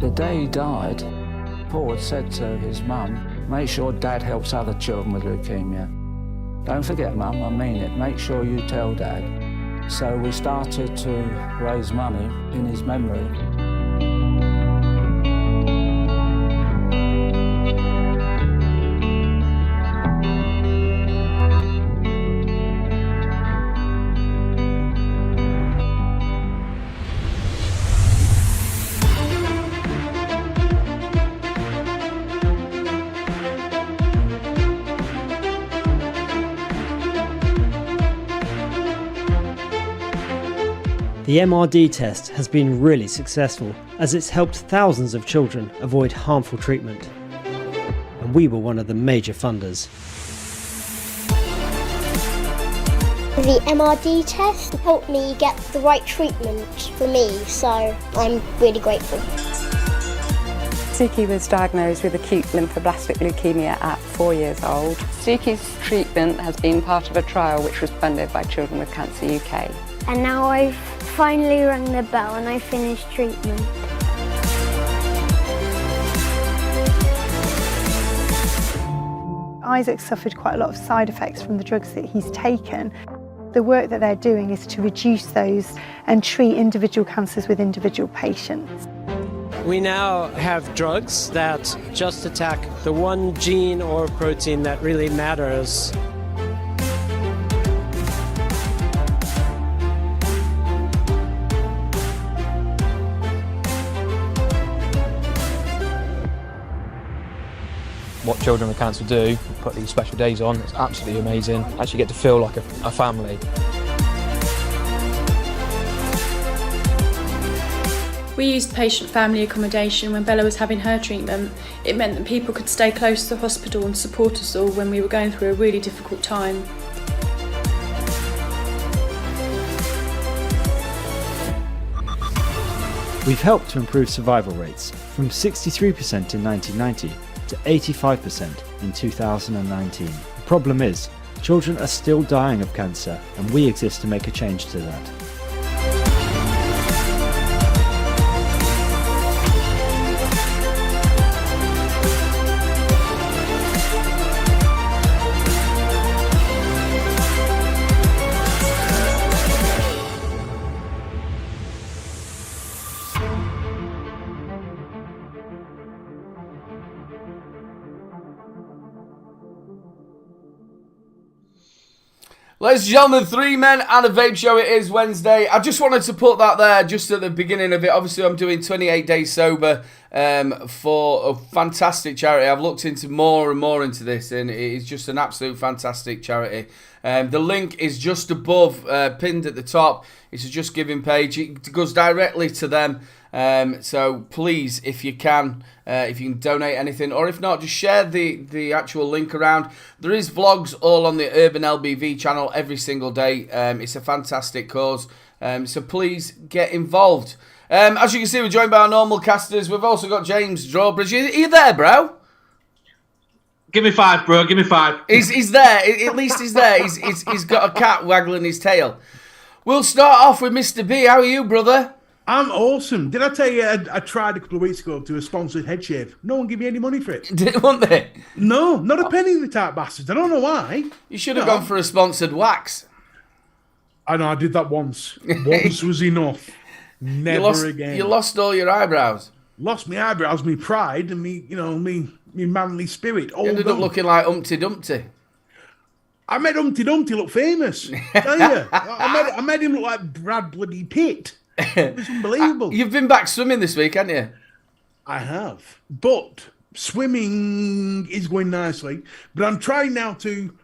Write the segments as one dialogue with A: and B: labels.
A: The day he died, Paul had said to his mum, make sure Dad helps other children with leukemia. Don't forget, Mum, I mean it, make sure you tell Dad. So we started to raise money in his memory.
B: The MRD test has been really successful as it's helped thousands of children avoid harmful treatment. And we were one of the major funders.
C: The MRD test helped me get the right treatment for me, so I'm really grateful.
D: Suki was diagnosed with acute lymphoblastic leukemia at 4 years old. Suki's treatment has been part of a trial which was funded by Children with Cancer UK.
C: And now I've finally rung the bell and I finished treatment.
E: Isaac suffered quite a lot of side effects from the drugs that he's taken. The work that they're doing is to reduce those and treat individual cancers with individual patients.
F: We now have drugs that just attack the one gene or protein that really matters.
G: What Children with Cancer do, put these special days on, it's absolutely amazing. Actually get to feel like a family.
H: We used patient family accommodation when Bella was having her treatment. It meant that people could stay close to the hospital and support us all when we were going through a really difficult time.
B: We've helped to improve survival rates from 63% in 1990 to 85% in 2019. The problem is, children are still dying of cancer, and we exist to make a change to that.
I: Ladies and gentlemen, 3 men and a vape show. It is Wednesday. I just wanted to put that there just at the beginning of it. Obviously, I'm doing 28 days sober for a fantastic charity. I've looked into more and more into this, and it is just an absolute fantastic charity. The link is just above, pinned at the top. It's a Just Giving page. It goes directly to them. So please, if you can donate anything, or if not, just share the actual link around. There is vlogs all on the Urban LBV channel every single day. It's a fantastic cause. So please get involved. As you can see, we're joined by our normal casters. We've also got James Drawbridge. Are you there, bro?
J: Give me 5, bro. Give me 5.
I: He's there. At least he's there. He's got a cat waggling his tail. We'll start off with Mr. B. How are you, brother?
J: I'm awesome. Did I tell you I tried a couple of weeks ago to a sponsored head shave? No one gave me any money for it.
I: Didn't want they?
J: No, not a penny, the type bastards. I don't know why.
I: You should have gone for a sponsored wax.
J: I know, I did that once. Once was enough. Never again.
I: You lost all your eyebrows.
J: Lost my eyebrows, my pride, and me manly spirit.
I: You ended up looking like Humpty Dumpty.
J: I made Humpty Dumpty look famous. Tell you, I made him look like Brad bloody Pitt. It was unbelievable.
I: You've been back swimming this week, haven't you?
J: I have, but swimming is going nicely. But I'm trying now to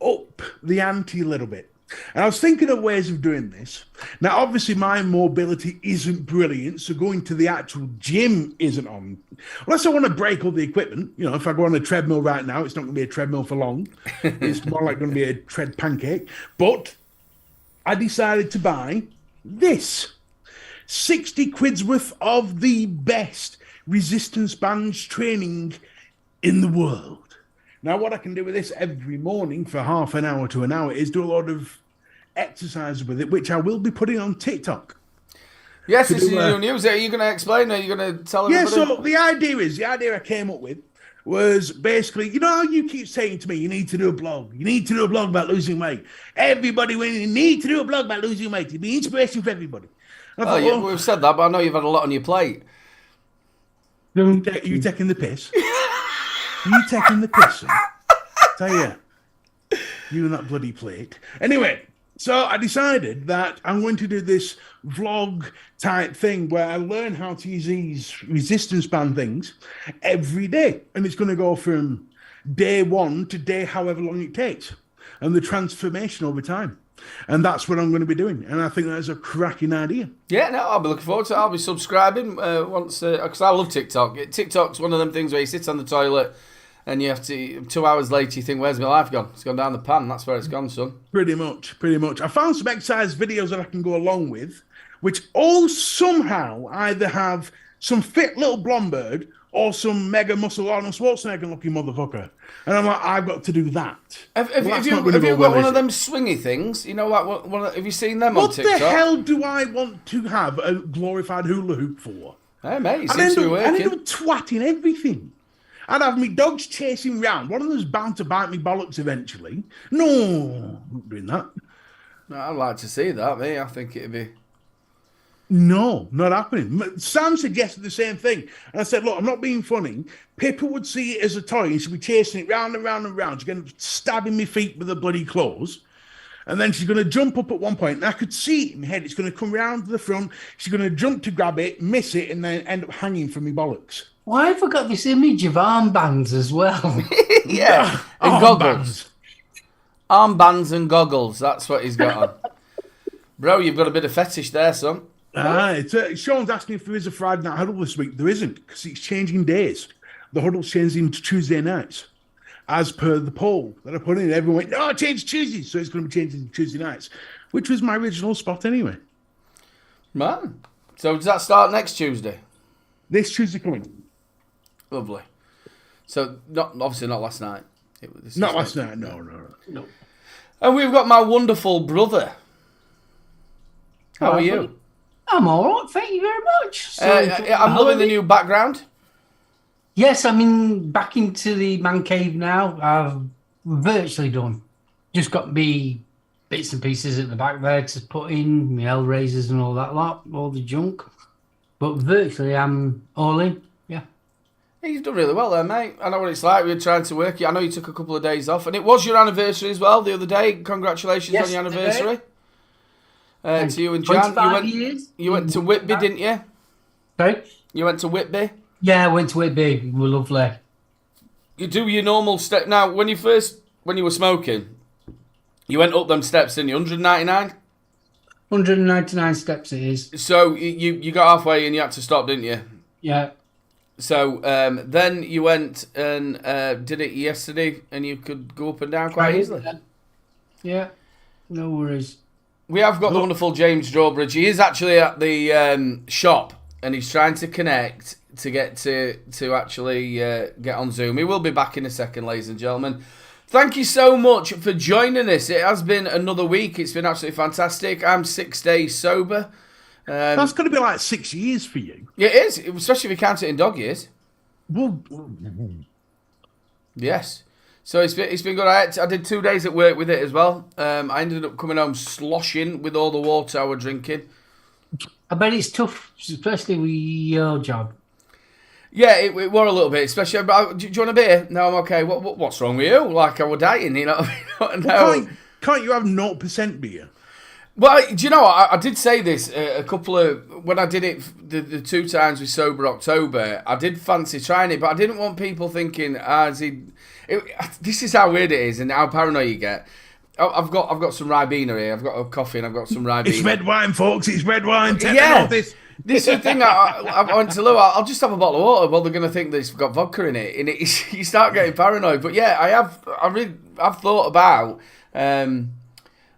J: up the ante a little bit. And I was thinking of ways of doing this. Now, obviously, my mobility isn't brilliant, so going to the actual gym isn't on. Unless I want to break all the equipment. You know, if I go on a treadmill right now, it's not going to be a treadmill for long. It's more like going to be a tread pancake. But I decided to buy this. 60 quid's worth of the best resistance bands training in the world. Now, what I can do with this every morning for half an hour to an hour is do a lot of exercise with it, which I will be putting on TikTok.
I: Yes, this is new news. Are you going to explain? Are you going to tell everybody?
J: Yeah, so the idea I came up with was basically, you know how you keep saying to me, you need to do a blog. You need to do a blog about losing weight. Everybody, you need to do a blog about losing weight. It'd be inspiration for everybody.
I: We've said that, but I know you've had a lot on your plate.
J: You taking the piss? You taking the piss? Tell you and that bloody plate. Anyway, so I decided that I'm going to do this vlog type thing where I learn how to use these resistance band things every day. And it's going to go from day 1 to day however long it takes. And the transformation over time. And that's what I'm going to be doing. And I think that's a cracking idea.
I: Yeah, no, I'll be looking forward to it. I'll be subscribing once, because I love TikTok. TikTok's one of them things where you sit on the toilet and you have to, 2 hours later, you think, where's my life gone? It's gone down the pan. That's where it's gone, son.
J: Pretty much. I found some exercise videos that I can go along with, which all somehow either have some fit little blonde bird or some mega muscle Arnold Schwarzenegger looking motherfucker. And I'm like, I've got to do that.
I: Have you got one of them swingy things? You know what? Have you seen them on TikTok?
J: What the hell do I want to have a glorified hula hoop for?
I: Hey, mate, it seems to be working.
J: I end up twatting everything. I'd have me dogs chasing round. One of them's bound to bite me bollocks eventually. No, I'm not doing that.
I: No, I'd like to see that, mate. I think it'd be...
J: No, not happening. Sam suggested the same thing. And I said, look, I'm not being funny. Pippa would see it as a toy and she'd be chasing it round and round and round. She's going to stabbing me feet with her bloody claws. And then she's going to jump up at one point. And I could see it in my head. It's going to come round to the front. She's going to jump to grab it, miss it, and then end up hanging from me bollocks.
K: Why have I got this image of armbands as well?
I: Yeah, and goggles. Armbands and goggles. That's what he's got on. Bro, you've got a bit of fetish there, son.
J: Sean's asking if there is a Friday night huddle this week. There isn't, because it's changing days. The huddle's changing to Tuesday nights, as per the poll that I put in. Everyone went, no, change Tuesday. So it's going to be changing to Tuesday nights, which was my original spot anyway.
I: Man. So does that start next Tuesday?
J: This Tuesday coming.
I: Lovely. So obviously not last night.
J: Not last night, no.
I: And we've got my wonderful brother. How are you?
K: I'm all right, thank you very much.
I: I'm loving the new background.
K: Yes, I'm back into the man cave now. I've virtually done. Just got me bits and pieces at the back there to put in, my L-razors and all that lot, all the junk. But virtually I'm all in, yeah.
I: You've done really well there, mate. I know what it's like. We were trying to work. I know you took a couple of days off. And it was your anniversary as well the other day. Congratulations on your anniversary. To you and Jan. You went to Whitby, didn't you?
K: Sorry?
I: You went to Whitby?
K: Yeah, I went to Whitby. It was lovely.
I: You do your normal step. Now, when you were smoking, you went up them steps, didn't you? 199?
K: 199 steps it is.
I: So you got halfway and you had to stop, didn't you?
K: Yeah.
I: So then you went and did it yesterday, and you could go up and down quite easily.
K: Yeah, no worries.
I: We have got the wonderful James Drawbridge. He is actually at the shop, and he's trying to connect to get to actually get on Zoom. He will be back in a second, ladies and gentlemen. Thank you so much for joining us. It has been another week. It's been absolutely fantastic. I'm 6 days sober.
J: That's going to be like 6 years for you.
I: Yeah, it is, especially if you count it in dog years.
J: Well,
I: yes. So it's been good. I did 2 days at work with it as well. I ended up coming home sloshing with all the water I was drinking.
K: I bet it's tough, especially with your job.
I: Yeah, it were a little bit, especially. Do you want a beer? No, I'm okay. What's wrong with you? Like I was dying, you know? No.
J: Can't you have 0% beer?
I: Well, do you know what? I did say this a couple of... When I did it the 2 times with Sober October, I did fancy trying it, but I didn't want people thinking, this is how weird it is and how paranoid you get. I've got some Ribena here. I've got a coffee and I've got some Ribena.
J: It's red wine, folks. It's red wine.
I: Yeah. This is the thing. I went to Lou. I'll just have a bottle of water. Well, they're going to think that it's got vodka in it. And you start getting paranoid. But yeah, I've thought about...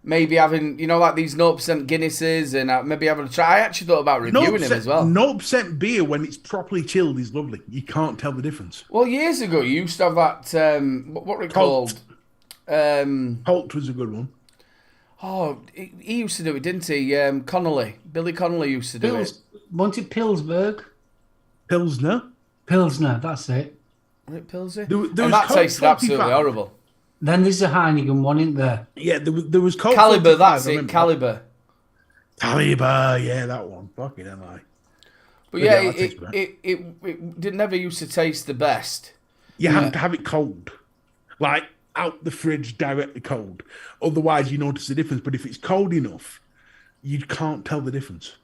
I: maybe having, like these 0% Guinnesses and maybe having a try. I actually thought about reviewing them as well.
J: 0% beer when it's properly chilled is lovely. You can't tell the difference.
I: Well, years ago, you used to have that, what were it called?
J: Holt was a good one.
I: Oh, he used to do it, didn't he? Connolly. Billy Connolly used to do it.
K: Wasn't it Pillsbury?
J: Pilsner,
K: that's it.
I: Was it Pilsner?
J: And
I: that tasted absolutely horrible.
K: Then there's a Heineken one, isn't there?
J: Yeah, there was Colt
I: Caliber, that's it, Caliber.
J: Caliber, yeah, that one. Fucking am I.
I: But yeah, it never used to taste the best.
J: You have to have it cold. Like, out the fridge, directly cold. Otherwise, you notice the difference. But if it's cold enough, you can't tell the difference.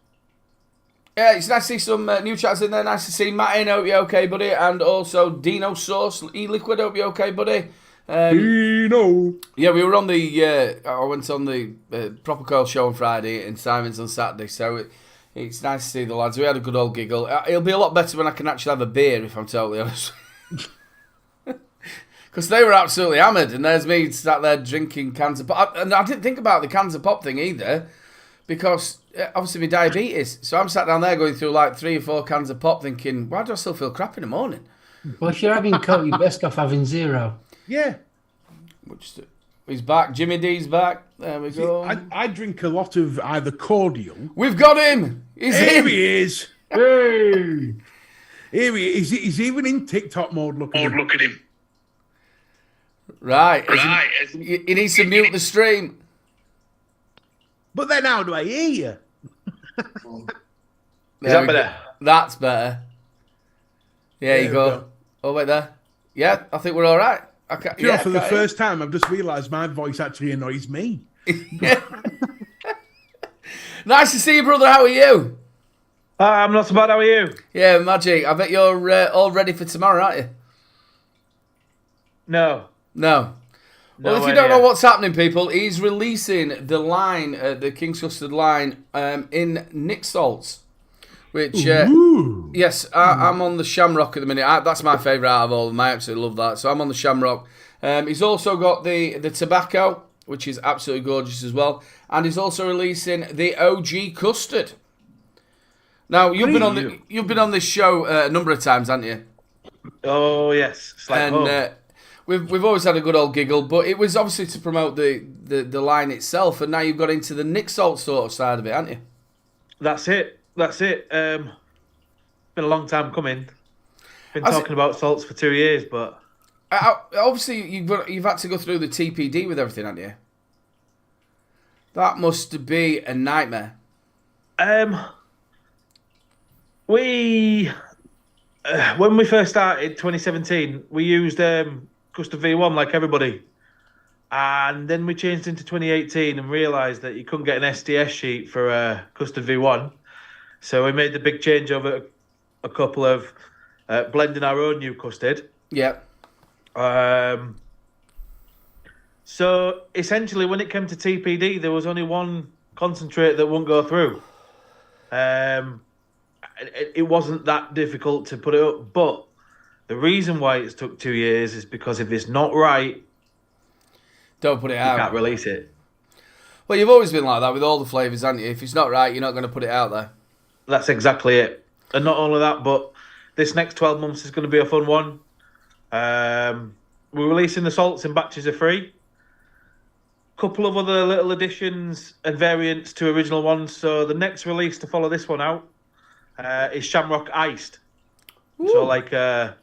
I: Yeah, it's nice to see some new chats in there. Nice to see Matt in. Hope you're okay, buddy. And also Dino Sauce, E-Liquid. Hope you're okay, buddy.
J: Dino.
I: Yeah, we were on the... I went on the Proper Coil show on Friday and Simon's on Saturday. So it's nice to see the lads. We had a good old giggle. It'll be a lot better when I can actually have a beer, if I'm totally honest. Because they were absolutely hammered, and there's me sat there drinking cans of pop. And I didn't think about the cans of pop thing either, because obviously my diabetes. So I'm sat down there going through like 3 or 4 cans of pop thinking, why do I still feel crap in the morning?
K: Well, if you're having Coke, you're best off having 0.
J: Yeah.
I: He's back. Jimmy D's back. There we go.
J: I drink a lot of either cordial.
I: We've got him.
J: Here he is. Hey. Here he is. He's even in TikTok mode. Look at him.
I: Right. He needs to mute the stream.
J: But then how do I hear you?
L: Is that better?
I: That's better. There you go. Oh, wait there. Yeah, I think we're all right.
J: For the first time, I've just realised my voice actually annoys me.
I: Nice to see you, brother. How are you?
L: I'm not so bad. How are you?
I: Yeah, magic. I bet you're all ready for tomorrow, aren't you?
L: No.
I: Well, if you don't know what's happening, people, he's releasing the line, the King's Custard line, in Nick Salts. Which, yes, I'm on the Shamrock at the minute. That's my favourite out of all of them. I absolutely love that. So I'm on the Shamrock. He's also got the tobacco, which is absolutely gorgeous as well. And he's also releasing the OG Custard. Now, you've been on this show a number of times, haven't you?
L: Oh, yes. It's like
I: and we've always had a good old giggle, but it was obviously to promote the line itself, and now you've got into the Nick Salt sort of side of it, haven't you?
L: That's it. Been a long time coming. Been talking about salts for 2 years, but
I: obviously you've had to go through the TPD with everything, haven't you? That must be a nightmare.
L: When we first started 2017, we used Custard V1 like everybody, and then we changed into 2018 and realised that you couldn't get an SDS sheet for Custard V1. So we made the big change over a couple of blending our own new custard.
I: Yeah.
L: So essentially, when it came to TPD, there was only one concentrate that wouldn't go through. It wasn't that difficult to put it up, but the reason why it's took 2 years is because if it's not right,
I: don't put it out.
L: You can't release it.
I: Well, you've always been like that with all the flavours, haven't you? If it's not right, you're not going to put it out there.
L: That's exactly it. And not only that, but this next 12 months is going to be a fun one. We're releasing the salts in batches of 3. Couple of other little additions and variants to original ones. So the next release to follow this one out is Shamrock Iced. Ooh. So like an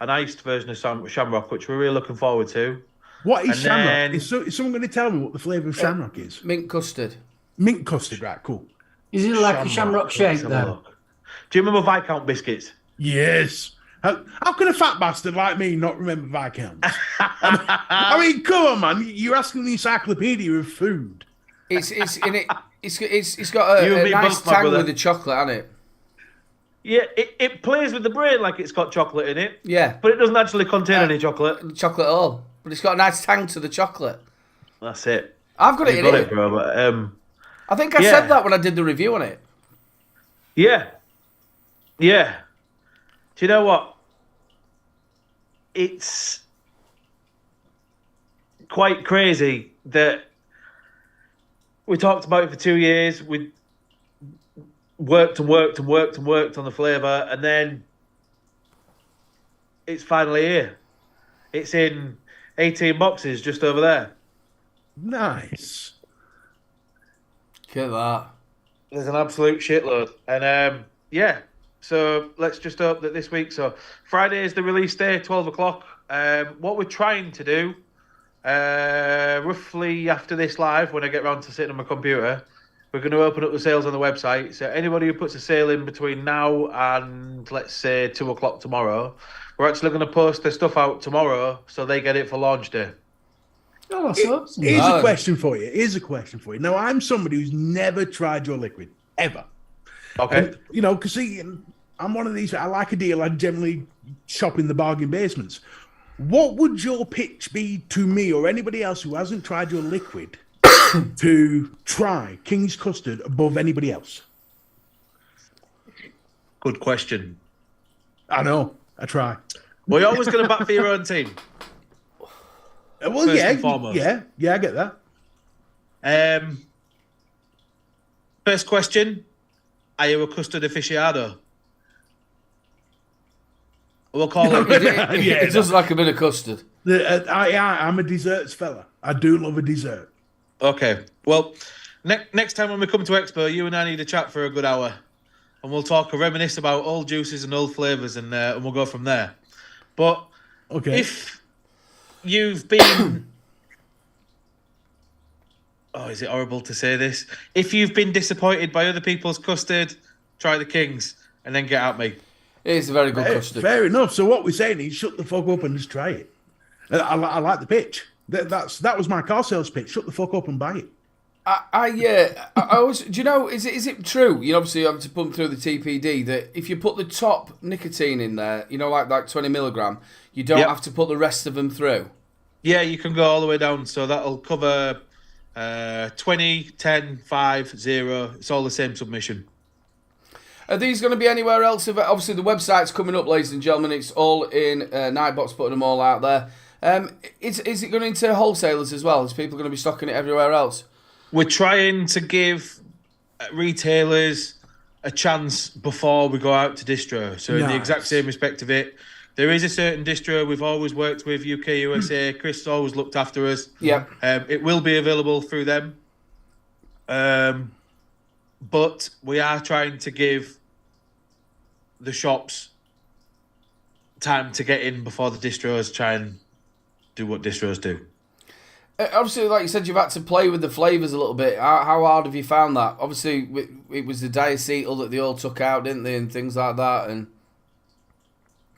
L: iced version of Shamrock, which we're really looking forward to.
J: What is Shamrock? Is someone going to tell me what the flavour of Shamrock is?
I: Mint custard.
J: Mint custard, right, cool.
K: Is it like a Shamrock shake, though?
L: Do you remember Viscount biscuits?
J: Yes. How can a fat bastard like me not remember Viscount? I mean, come on, man. You're asking the encyclopedia of food.
I: It's got a nice tang with the chocolate, hasn't it?
L: Yeah, it plays with the brain like it's got chocolate in it.
I: Yeah.
L: But it doesn't actually contain any chocolate.
I: Chocolate at all. But it's got a nice tang to the chocolate.
L: That's it.
I: I've got it in it.
L: Bro, but,
I: I think I said that when I did the review on it.
L: Yeah. Yeah. Do you know what? It's quite crazy that we talked about it for 2 years. We worked on the flavour, and then it's finally here. It's in 18 boxes just over there.
J: Nice.
I: Look at that.
L: There's an absolute shitload. And yeah, so let's just hope that this week, so Friday is the release day, 12 o'clock. What we're trying to do, roughly after this live, when I get round to sitting on my computer, we're going to open up the sales on the website. So anybody who puts a sale in between now and, let's say, 2 o'clock tomorrow, we're actually going to post their stuff out tomorrow so they get it for launch day.
K: Oh, that's awesome.
J: Here's a question for you. Now, I'm somebody who's never tried your liquid, ever.
L: Okay.
J: And, you know, because I'm one of these, I like a deal, I generally shop in the bargain basements. What would your pitch be to me or anybody else who hasn't tried your liquid to try King's Custard above anybody else?
L: Good question.
J: I know. I try.
L: Well, you're always going to bat for your own team.
J: Well,
L: First
J: yeah,
L: and foremost.
J: yeah, I get that.
L: First question: are you a custard aficionado? We'll call it.
I: It does like a bit of custard.
J: I'm a desserts fella. I do love a dessert.
L: Okay. Well, next time when we come to Expo, you and I need a chat for a good hour, and we'll talk and reminisce about old juices and old flavours, and we'll go from there. But if you've been... oh, is it horrible to say this? If you've been disappointed by other people's custard, try the King's and then get at me.
I: It is a very good custard.
J: Fair enough. So what we're saying is shut the fuck up and just try it. I like the pitch. That was my car sales pitch. Shut the fuck up and buy it.
I: I always, do you know, is it true? You obviously have to pump through the TPD that if you put the top nicotine in there, you know, like 20 milligram, you don't have to put the rest of them through.
L: Yeah, you can go all the way down. So that'll cover 20, 10, 5, 0. It's all the same submission.
I: Are these going to be anywhere else? Obviously, the website's coming up, ladies and gentlemen. It's all in Nightbox, putting them all out there. Is it going into wholesalers as well? Is people going to be stocking it everywhere else?
L: We're trying to give retailers a chance before we go out to distro. So in the exact same respect of it, there is a certain distro we've always worked with, UK, USA. Chris always looked after us.
I: Yeah.
L: It will be available through them. But we are trying to give the shops time to get in before the distros try and do what distros do.
I: Obviously, like you said, you've had to play with the flavours a little bit. How hard have you found that? Obviously, it was the diacetyl that they all took out, didn't they, and things like that. And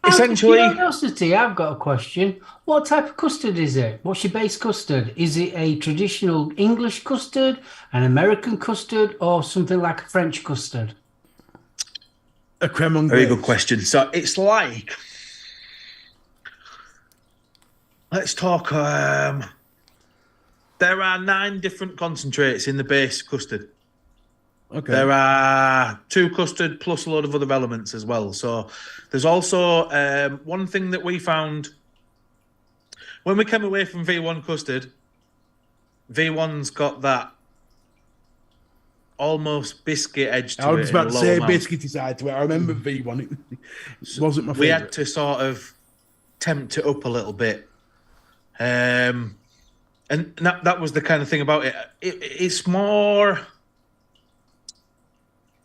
L: essentially,
K: out of curiosity, I've got a question. What type of custard is it? What's your base custard? Is it a traditional English custard, an American custard, or something like a French custard?
J: A creme anglaise.
L: Very good question. So it's like, let's talk. There are 9 different concentrates in the base custard.
J: Okay.
L: There are 2 custard plus a load of other elements as well. So there's also one thing that we found when we came away from V1 custard. V1's got that almost biscuit edge to it.
J: I was about to say
L: mouth.
J: biscuity side to it. I remember V1. It wasn't my favourite.
L: We had to sort of tempt it up a little bit. And that was the kind of thing about it. It's more,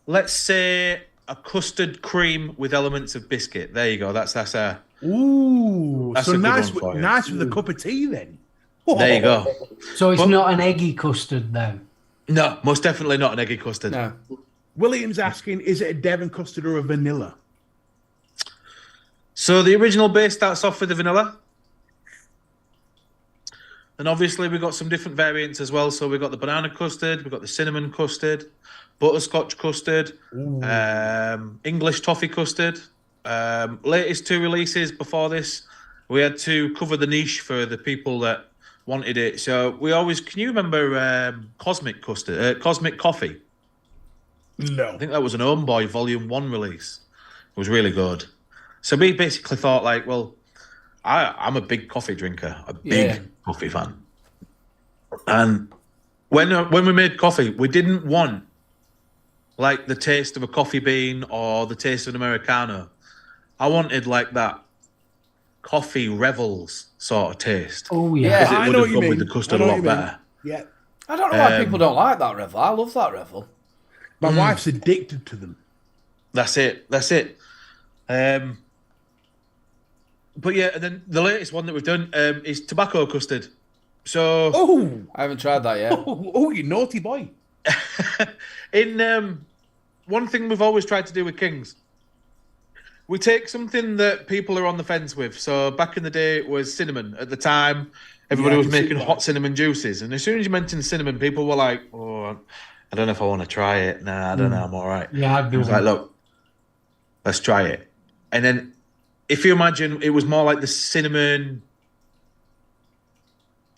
L: let's say, a custard cream with elements of biscuit. There you go. That's a.
J: Ooh,
L: that's
J: so
L: a good
J: nice,
L: one for you.
J: nice with a cup of tea then.
L: There you go.
K: So it's not an eggy custard then?
L: No, most definitely not an eggy custard.
I: no.
J: William's asking, is it a Devon custard or a vanilla?
L: So the original base starts off with the vanilla. And obviously we've got some different variants as well. So we've got the banana custard, we've got the cinnamon custard, butterscotch custard, English toffee custard. Latest 2 releases before this, we had to cover the niche for the people that wanted it. So we always, can you remember Cosmic Custard, Cosmic Coffee?
J: No.
L: I think that was an Homeboy Volume 1 release. It was really good. So we basically thought like, well, I'm a big coffee drinker, a big coffee fan. And when we made coffee, we didn't want like the taste of a coffee bean or the taste of an Americano. I wanted like that coffee revels sort of taste.
K: Oh, yeah.
L: Because
J: I
L: it
J: know
L: would
J: what
L: have
J: you
L: gone with
J: mean.
L: the custard
J: I
L: a
J: know
L: lot
J: what you mean.
L: better.
J: Yeah.
I: I don't know why people don't like that Revel. I love that Revel.
J: My wife's addicted to them.
L: That's it. But yeah, and then the latest one that we've done is tobacco custard. So
I: I haven't tried that yet.
J: Oh, you naughty boy.
L: in one thing we've always tried to do with Kings, we take something that people are on the fence with. So back in the day, it was cinnamon. At the time, everybody was making hot cinnamon juices. And as soon as you mentioned cinnamon, people were like, oh, I don't know if I want to try it. Nah, I don't know. I'm all right.
K: Yeah, I'd be
L: like, look, let's try it. And then if you imagine, it was more like the cinnamon,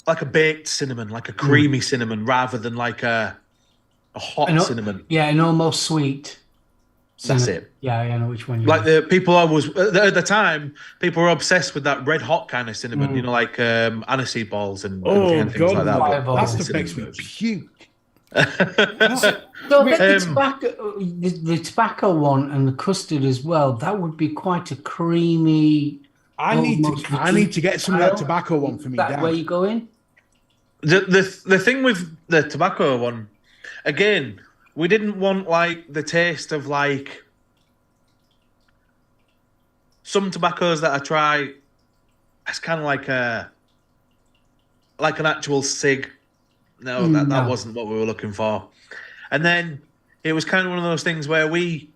L: like a baked cinnamon, like a creamy cinnamon, rather than like a hot cinnamon.
K: Yeah, and almost sweet.
L: That's it.
K: Yeah, I know which one.
L: Like the people always at the time, people were obsessed with that red hot kind of cinnamon, you know, like aniseed balls and things like that.
J: That stuff makes me puke.
K: So the tobacco one and the custard as well, that would be quite a creamy.
J: I need to get some of that tobacco one for me.
K: That where you going?
L: The thing with the tobacco one, again, we didn't want like the taste of like some tobaccos that I try. It's kind of like an actual cig. No, that wasn't what we were looking for. And then it was kind of one of those things where we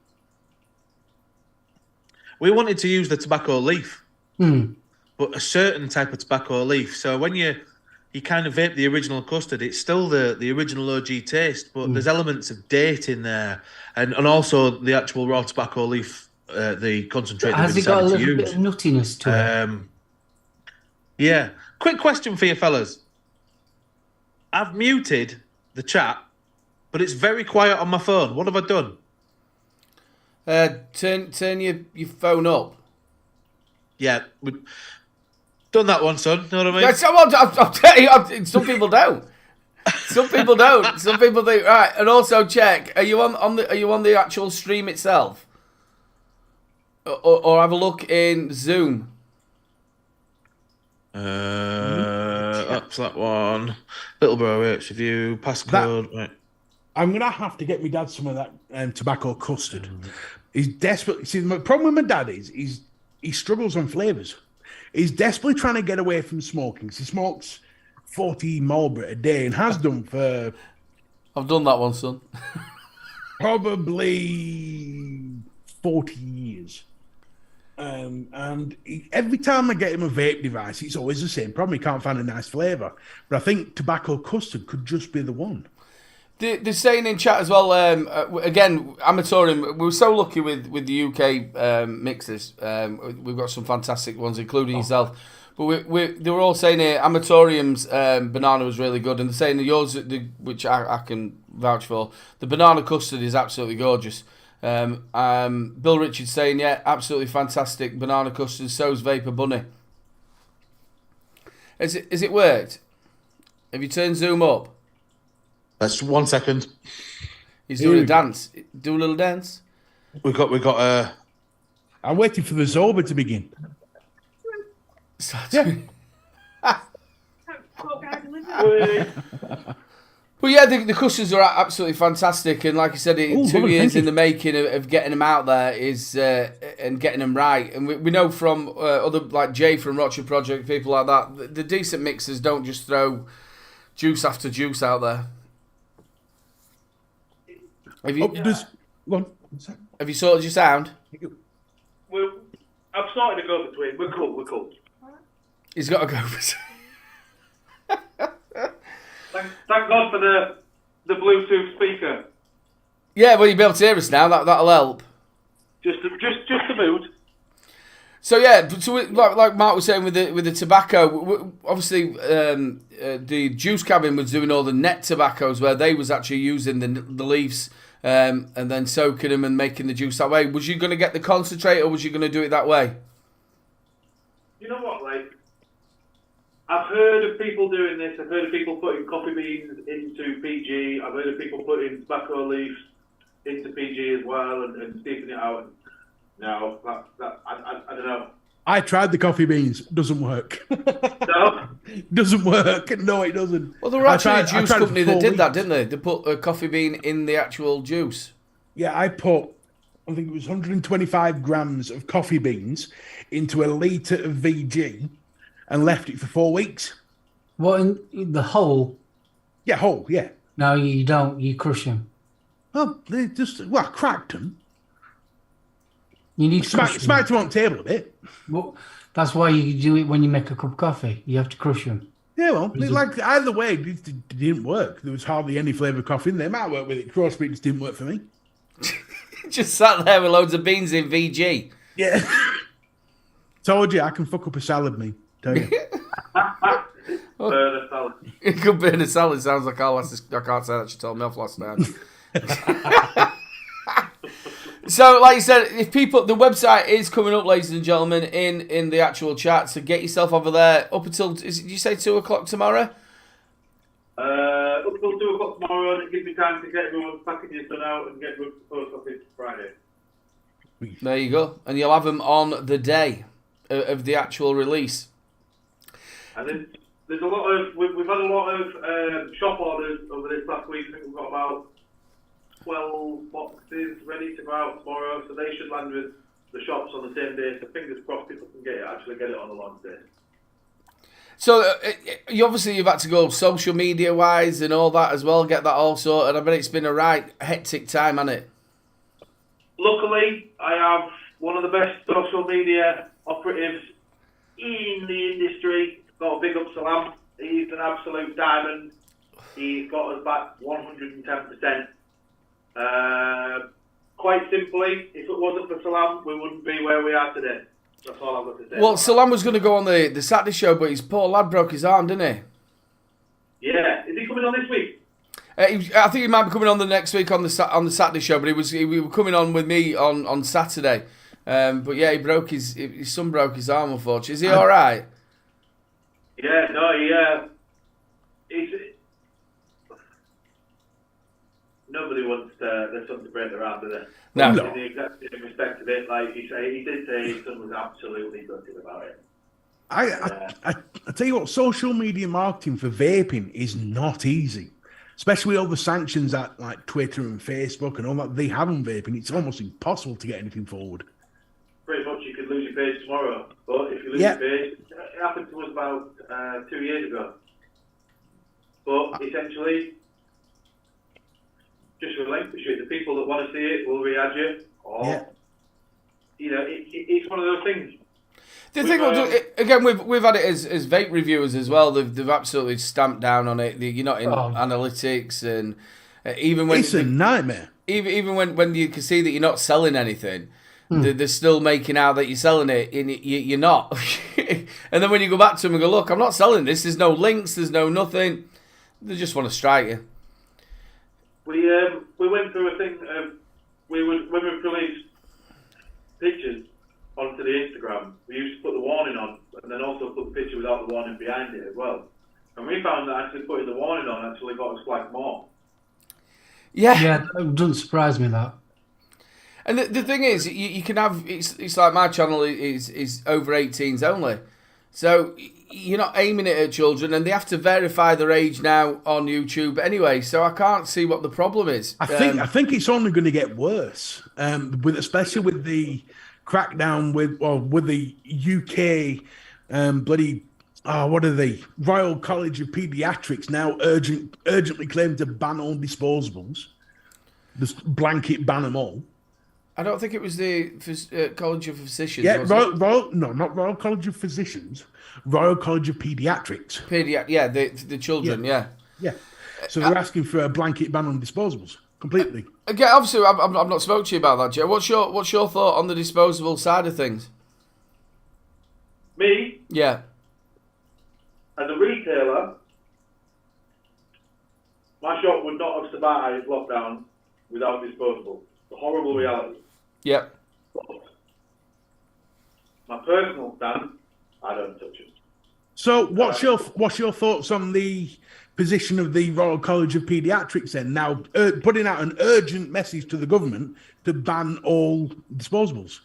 L: wanted to use the tobacco leaf, but a certain type of tobacco leaf. So when you kind of vape the original custard, it's still the original OG taste, but there's elements of date in there, and also the actual raw tobacco leaf, the concentrate.
K: Has it got a little bit of nuttiness to it?
L: Yeah, Quick question for you fellas. I've muted the chat, but it's very quiet on my phone. What have I done?
I: Turn your phone up.
L: Yeah, we've done that one, son. Know what I mean?
I: Yes, I'll tell you, some people don't. Some people don't. Some people do. Right, and also check. Are you on the actual stream itself, or have a look in Zoom?
L: That's that one. Little Bro H review passcode. Right.
J: I'm gonna have to get my dad some of that tobacco custard. He's desperate. See, the problem with my dad is he struggles on flavors. He's desperately trying to get away from smoking. He smokes 40 Marlboro a day and has done for.
I: I've done that one, son.
J: Probably 40 years. And every time I get him a vape device, it's always the same problem. He can't find a nice flavour. But I think tobacco custard could just be the one.
I: They're saying in chat as well, again, Amatorium, we were so lucky with the UK mixers. We've got some fantastic ones, including yourself. But they were all saying here, Amatorium's banana was really good. And they're saying that yours, which I can vouch for, the banana custard is absolutely gorgeous. Bill Richards saying, yeah, absolutely fantastic banana custard. So's Vapor Bunny. Has it worked? Have you turned Zoom up?
L: That's 1 second.
I: He's doing a dance. Do a little dance.
L: We got.
J: I'm waiting for the Zoba to begin.
I: Yeah. But yeah, the custards are absolutely fantastic, and like I said, 2 years in the making of getting them out there is and getting them right. And we know from other, like Jay from Rocher Project, people like that, the decent mixers don't just throw juice after juice out there. Have you sorted your sound?
M: I've started to go between. We're cool.
I: He's got to go.
M: Thank God for the Bluetooth speaker.
I: Yeah, well, you'll be able to hear us now. That'll help.
M: Just a mood.
I: So yeah, like Mark was saying with the tobacco, obviously the juice cabin was doing all the net tobaccos where they was actually using the leaves and then soaking them and making the juice that way. Was you going to get the concentrate or was you going to do it that way?
M: You know what, like, I've heard of people doing this. I've heard of people putting coffee beans into PG. I've heard of people putting tobacco leaves into PG as well and steeping it out. No, I don't know.
J: I tried the coffee beans. Doesn't work.
M: No?
J: Doesn't work. No, it doesn't.
I: Well, there were actually a juice company that did that, didn't they? They put a coffee bean in the actual juice.
J: Yeah, I think it was 125 grams of coffee beans into a litre of VG and left it for 4 weeks.
K: What, in the whole?
J: Yeah, whole, yeah.
K: No, you don't. You crush them.
J: Oh, they just, I cracked them.
K: You need to
J: smack them on the table a bit.
K: Well, that's why you do it when you make a cup of coffee. You have to crush them.
J: Yeah, well, like either way, it didn't work. There was hardly any flavour coffee in there. It might work with it. Cross, but it just didn't work for me.
I: Just sat there with loads of beans in VG.
J: Yeah. Told you, I can fuck up a salad, me. Tell you.
M: Burn a salad.
I: It could burn a salad. Sounds like I can't say that. She told me off last night. So, like you said, if people, the website is coming up, ladies and gentlemen, in the actual chat. So get yourself over there up until, did you say 2 o'clock tomorrow?
M: Up until 2 o'clock tomorrow, and it gives me time to get everyone's packages done out and get them to the post office Friday.
I: There you go, and you'll have them on the day of the actual release.
M: And then there's a lot of, we've had a lot of shop orders over this last week. I think we've got about 12 boxes ready to go out tomorrow, so they should land with the shops on the same day. So fingers crossed people can get it on the launch day.
I: So you've had to go social media wise and all that as well, get that all sorted. I bet it's been a right hectic time, hasn't it?
M: Luckily, I have one of the best social media operatives in the industry. Got a big up Salam. He's an absolute diamond. He's got us back 110%. Quite simply, if it wasn't for Salam, we wouldn't be where we are today. That's all I've got to say.
I: Well, Salam was going to go on the Saturday show, but his poor lad broke his arm, didn't he?
M: Yeah. Is he coming on this week?
I: I think he might be coming on the next week on the Saturday show, but he was coming on with me on Saturday. But yeah, his son broke his arm, unfortunately. Is he all right?
M: Yeah, no, he's nobody wants their son to break their arm, do they?
I: No.
M: In the exact same respect of it, like he did say his son was absolutely gutted about it.
J: I tell you what, social media marketing for vaping is not easy, especially all the sanctions that like Twitter and Facebook and all that they have on vaping. It's almost impossible to get anything forward.
M: Pretty much, you could lose your page tomorrow, but if you lose your page, it happened to us about 2 years ago. But essentially, just relinquish it. The people that want to see it will re-add you, or it's one of those things.
I: The thing, again, we've had it as vape reviewers as well. They've absolutely stamped down on it. You're not in analytics, and even when
J: it's a nightmare.
I: Even when you can see that you're not selling anything, they're still making out that you're selling it, and you're not. And then when you go back to them and go, look, I'm not selling this. There's no links. There's no nothing. They just want to strike you.
M: We went through a thing of when we released pictures onto the Instagram, we used to put the warning on, and then also put the picture without the warning behind it as well. And we found that actually putting the warning on actually got us flagged more.
K: Yeah, it doesn't surprise me that.
I: And the thing is, you can have it's like my channel is over 18s only, so you're not aiming it at children, and they have to verify their age now on YouTube anyway. So I can't see what the problem is.
J: I think it's only going to get worse, especially with the crackdown with the UK what are they? Royal College of Pediatrics now urgently claiming to ban all disposables, just blanket ban them all.
I: I don't think it was the College of Physicians.
J: Yeah, not Royal College of Physicians, Royal College of Pediatrics.
I: The children, yeah.
J: So they're asking for a blanket ban on disposables completely.
I: Again, obviously, I've not spoke to you about that, Joe. What's your thought on the disposable side of things?
M: Me?
I: Yeah.
M: As a retailer, my shop would not have survived lockdown without disposables. The horrible reality.
I: Yep.
M: But my personal stand, I don't touch it.
J: So what's your thoughts on the position of the Royal College of Pediatrics then, now putting out an urgent message to the government to ban all disposables?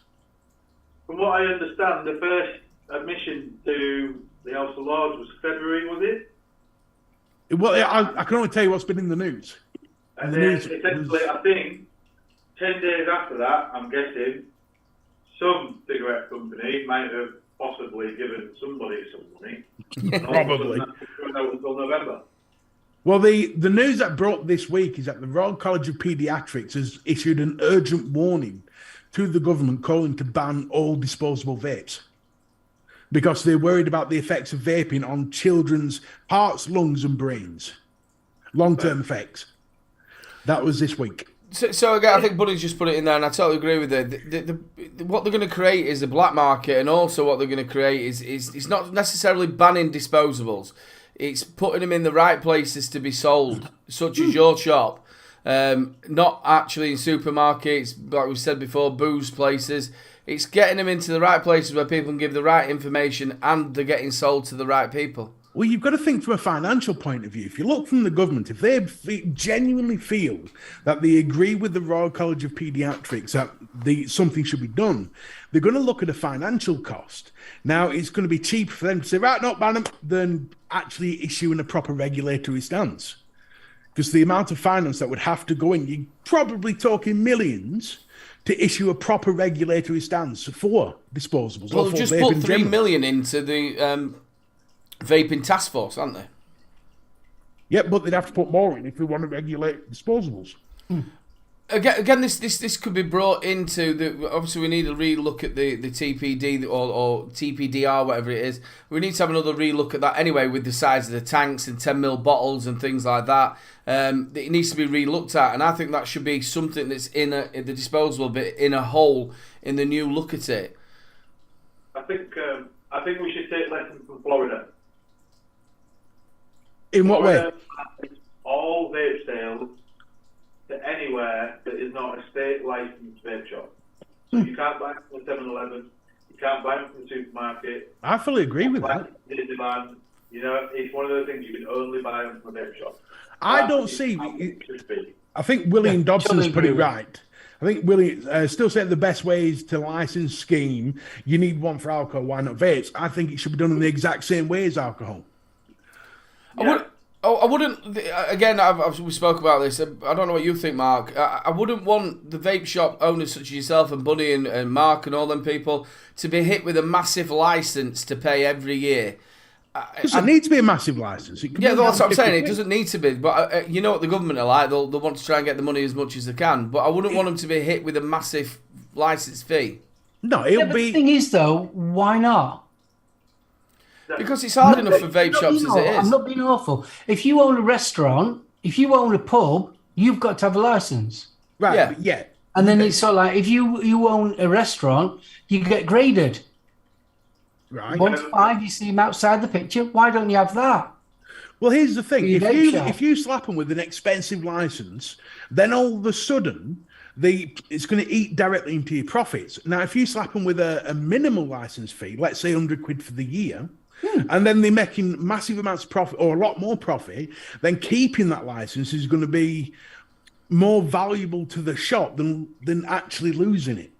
M: From what I understand, the first admission to the House of Lords was February, was it?
J: Well, I can only tell you what's been in the news.
M: And then essentially, I think 10 days after that, I'm guessing some cigarette company might have possibly given somebody some money.
J: Probably.
M: Until November.
J: Well, the news that broke this week is that the Royal College of Pediatrics has issued an urgent warning to the government calling to ban all disposable vapes because they're worried about the effects of vaping on children's hearts, lungs and brains. Long-term effects. That was this week.
I: So again, I think Buddy's just put it in there, and I totally agree with it. What they're going to create is a black market, and also what they're going to create is it's not necessarily banning disposables. It's putting them in the right places to be sold, such as your shop. Not actually in supermarkets, like we said before, booze places. It's getting them into the right places where people can give the right information and they're getting sold to the right people.
J: Well, you've got to think from a financial point of view. If you look from the government, if they genuinely feel that they agree with the Royal College of Pediatrics that something should be done, they're going to look at a financial cost. Now, it's going to be cheaper for them to say, right, not ban them, than actually issuing a proper regulatory stance. Because the amount of finance that would have to go in, you're probably talking millions to issue a proper regulatory stance for disposables.
I: Well, they've just put $3 million into the vaping task force, haven't they?
J: Yeah, but they'd have to put more in if we want to regulate disposables.
I: Again, this could be brought into the. Obviously, we need to relook at the TPD or TPDR, whatever it is. We need to have another relook at that anyway, with the size of the tanks and 10ml bottles and things like that. It needs to be relooked at, and I think that should be something that's in the disposable bit in a whole in the new look at it.
M: I think we should take lessons from Florida.
J: In what way?
M: All vape sales to anywhere that is not a state licensed vape shop. So you can't buy them from 7-Eleven. You can't buy them from the supermarket.
J: I fully agree with that.
M: Disneyland. You know, it's one of those things you can only buy them from a vape shop.
J: I don't see. I think William Dobson's put it right. I think Willie still said the best way is to license scheme. You need one for alcohol. Why not vapes? I think it should be done in the exact same way as alcohol.
M: Yeah.
I: I wouldn't. Again, we spoke about this. I don't know what you think, Mark. I wouldn't want the vape shop owners such as yourself and Bunny and Mark and all them people to be hit with a massive license to pay every year.
J: It doesn't need to be a massive license.
I: Yeah, that's what I'm saying. It doesn't need to be. But you know what the government are like. They'll want to try and get the money as much as they can. But I wouldn't want them to be hit with a massive license fee.
J: No, it'll be.
K: The thing is, though, why not?
I: Because it's hard enough for vape shops as it is.
K: I'm not being awful. If you own a restaurant, if you own a pub, you've got to have a license.
J: Right, yeah.
K: And then it's sort of like, if you own a restaurant, you get graded.
J: Right.
K: 1 to 5, you see them outside the picture. Why don't you have that?
J: Well, here's the thing.
K: For your vape shop.
J: If you slap them with an expensive license, then all of a sudden, it's going to eat directly into your profits. Now, if you slap them with a minimal license fee, let's say £100 for the year, and then they're making massive amounts of profit or a lot more profit, then keeping that license is going to be more valuable to the shop than actually losing it,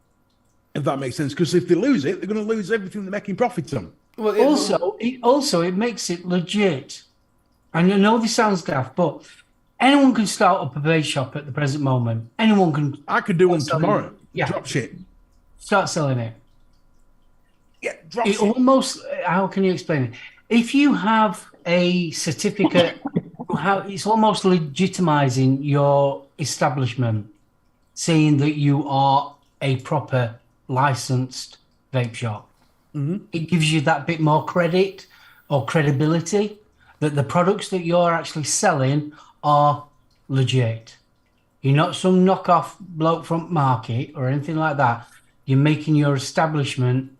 J: if that makes sense. Because if they lose it, they're going to lose everything they're making profits on.
K: Well, it makes it legit. And I know this sounds daft, but anyone can start up a vape shop at the present moment. Anyone can.
J: I could do one tomorrow.
K: Yeah.
J: Drop shit.
K: Start selling it.
J: Yeah, drop
K: it
J: shit.
K: Almost, how can you explain it? If you have a certificate, it's almost legitimizing your establishment, saying that you are a proper licensed vape shop.
J: Mm-hmm.
K: It gives you that bit more credit or credibility that the products that you're actually selling are legit. You're not some knockoff bloke from market or anything like that. You're making your establishment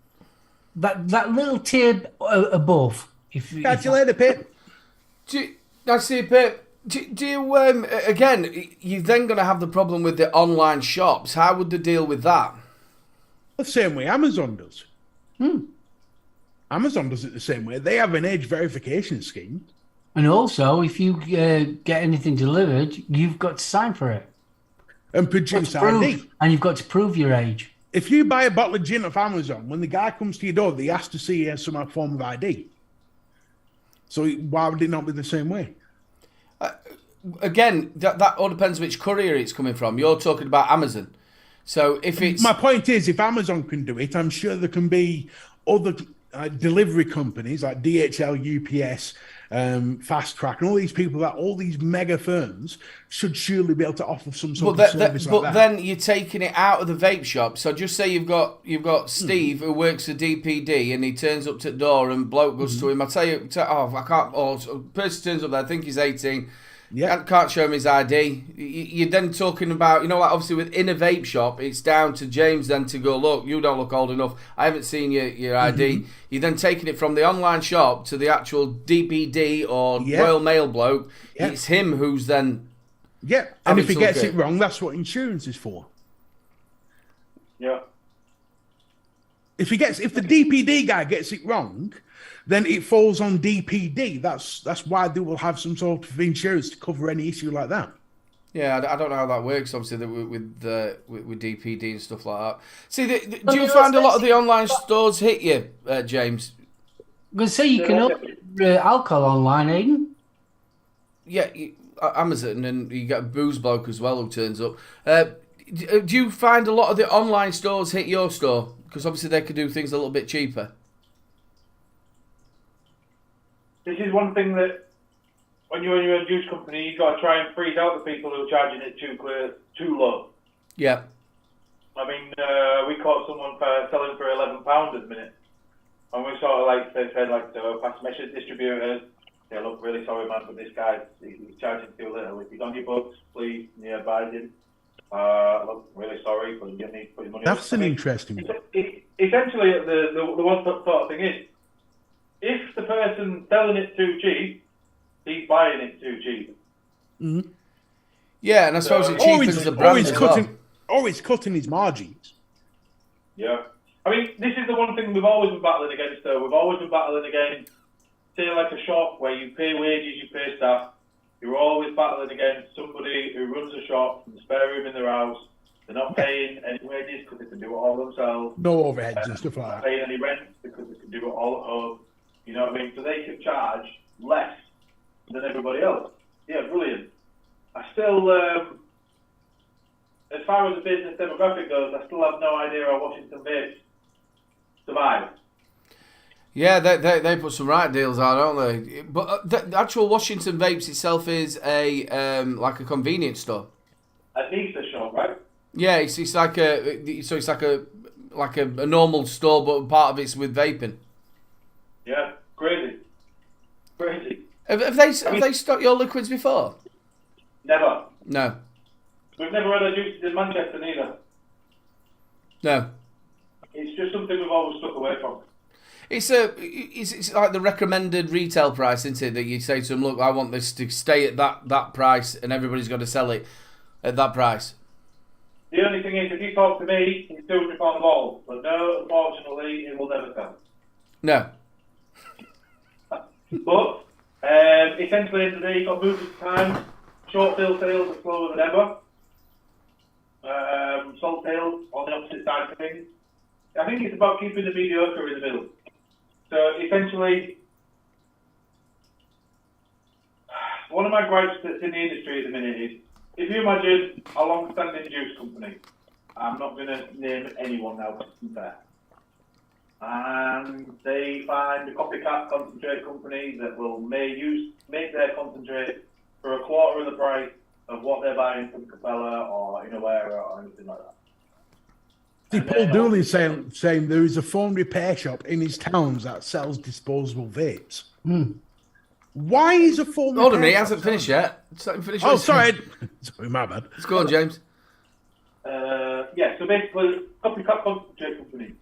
K: that little tier above.
J: Catch you later, Pip.
I: That's it, Pip. Do you, again, you're then going to have the problem with the online shops. How would they deal with that?
J: The same way Amazon does. Amazon does it the same way. They have an age verification scheme.
K: And also, if you get anything delivered, you've got to sign for it.
J: And produce ID.
K: And you've got to prove your age.
J: If you buy a bottle of gin off Amazon, when the guy comes to your door, they ask to see some form of ID. So why would it not be the same way?
I: Again, that all depends which courier it's coming from. You're talking about Amazon. So if it's...
J: My point is, if Amazon can do it, I'm sure there can be other delivery companies like DHL, UPS, Fast Track, and all these people, all these mega firms should surely be able to offer some sort of service like that.
I: But then you're taking it out of the vape shop. So just say you've got Steve who works for DPD and he turns up to the door and bloke goes to him. I tell you, I can't. Or person turns up there. I think he's 18. Yeah, can't show him his ID. You're then talking about, like obviously within a vape shop, it's down to James then to go, look, you don't look old enough. I haven't seen your ID. You're then taking it from the online shop to the actual DPD or Royal Mail bloke. Yeah. It's him who's then...
J: Yeah, and if he gets it wrong, that's what insurance is for.
M: Yeah.
J: If the DPD guy gets it wrong, then it falls on DPD. That's why they will have some sort of insurance to cover any issue like that.
I: Yeah, I don't know how that works, obviously, with DPD and stuff like that. See, do you find a lot of the online stores hit you, James?
K: I'm going to say you can order alcohol online, Aiden.
I: Yeah, Amazon, and you get a booze bloke as well who turns up. Do you find a lot of the online stores hit your store? Because obviously they could do things a little bit cheaper.
M: This is one thing that when you're in your own juice company, you've got to try and freeze out the people who are charging it too low.
I: Yeah.
M: I mean, we caught someone selling for £11 at the minute. And we sort of said past message distributors, yeah, look, really sorry, man, but this guy, he's charging too little. If he's on your books, please, advise him. look, really sorry, but you need to put your money.
J: That's an interesting one.
M: Essentially, the one sort of thing is, if the person selling it too cheap, he's buying it too cheap.
J: Mm-hmm.
I: Yeah, and I suppose it cheapens the brand as well.
J: Or he's cutting his margins.
M: Yeah. I mean, this is the one thing we've always been battling against, though. We've always been battling against, say, like a shop where you pay wages, you pay staff. You're always battling against somebody who runs a shop from the spare room in their house. They're not paying any wages because they can do it all themselves.
J: No overheads and stuff like that.
M: Not paying any rent because they can do it all at home. You know what I mean? So they can charge less than everybody else. Yeah, brilliant. I still, as far as the business demographic goes, I still have no idea how Washington Vapes survive.
I: Yeah, they put some right deals out, don't they? But the actual Washington Vapes itself is a like a convenience store.
M: A Nisa shop, right?
I: Yeah, it's like a normal store, but part of it's with vaping.
M: Yeah, crazy.
I: Have they stocked your liquids before?
M: Never.
I: No.
M: We've never had our juices in Manchester neither.
I: No.
M: It's just something we've always stuck away from.
I: It's like the recommended retail price, isn't it? That you say to them, look, I want this to stay at that price, and everybody's got to sell it at that price.
M: The only thing is, if you talk to me, it's £200 a bottle. But no, unfortunately, it will never sell.
I: No.
M: But essentially, today you've got movement time. Short tail sales are slower than ever. Salt tails on the opposite side of things. I think it's about keeping the mediocre in the middle. So essentially, one of my gripes that's in the industry at the minute is, if you imagine a long-standing juice company, I'm not going to name anyone now, but it's fair, and they find a copycat concentrate company that will make their concentrate for a quarter of the price of what they're buying from Capella or Inawera or anything like that.
J: See, Paul Dooley's saying there is a phone repair shop in his towns that sells disposable vapes. Why is a phone repair
I: Hold on, he
J: shop
I: hasn't finished yet.
J: Oh, sorry. Sorry, my bad.
I: Let's go on, James.
M: Yeah, so basically, copycat concentrate company.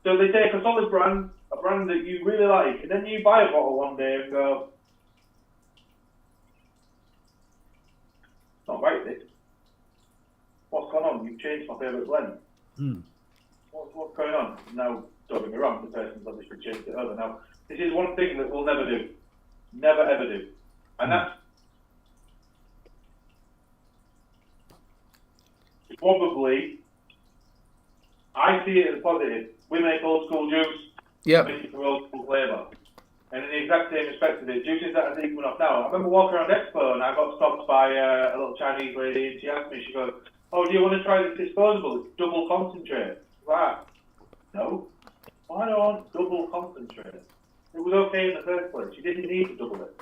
M: So they take a solid brand, a brand that you really like, and then you buy a bottle one day and go, not right, this. What's going on? You've changed my favourite blend. What's going on? Now, don't get me wrong, the person's obviously changed it over. Now, this is one thing that we'll never do. Never ever do. And that's probably, I see it as positive. We make old school juice,
I: Yep.
M: make it for old school flavour. And in the exact same respect of it, juices that are coming off now. I remember walking around Expo and I got stopped by a little Chinese lady and she asked me, she goes, oh, do you want to try this disposable? It's double concentrate. Right. No. Why do I want double concentrate? It was okay in the first place. You didn't need to double it.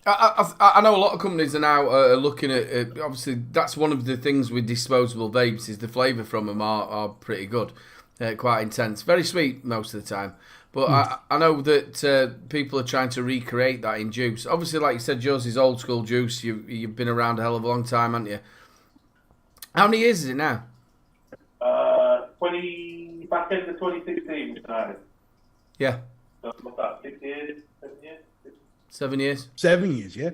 I: I know a lot of companies are now looking at, obviously, that's one of the things with disposable vapes is the flavour from them are pretty good. Quite intense. Very sweet most of the time. But I know that people are trying to recreate that in juice. Obviously, like you said, yours is old school juice. You've been around a hell of a long time, haven't you? How many years is it now?
M: Back into 2016 we started.
I: Yeah.
M: So what's that, 6 years? 7 years?
I: 7 years?
J: 7 years, yeah.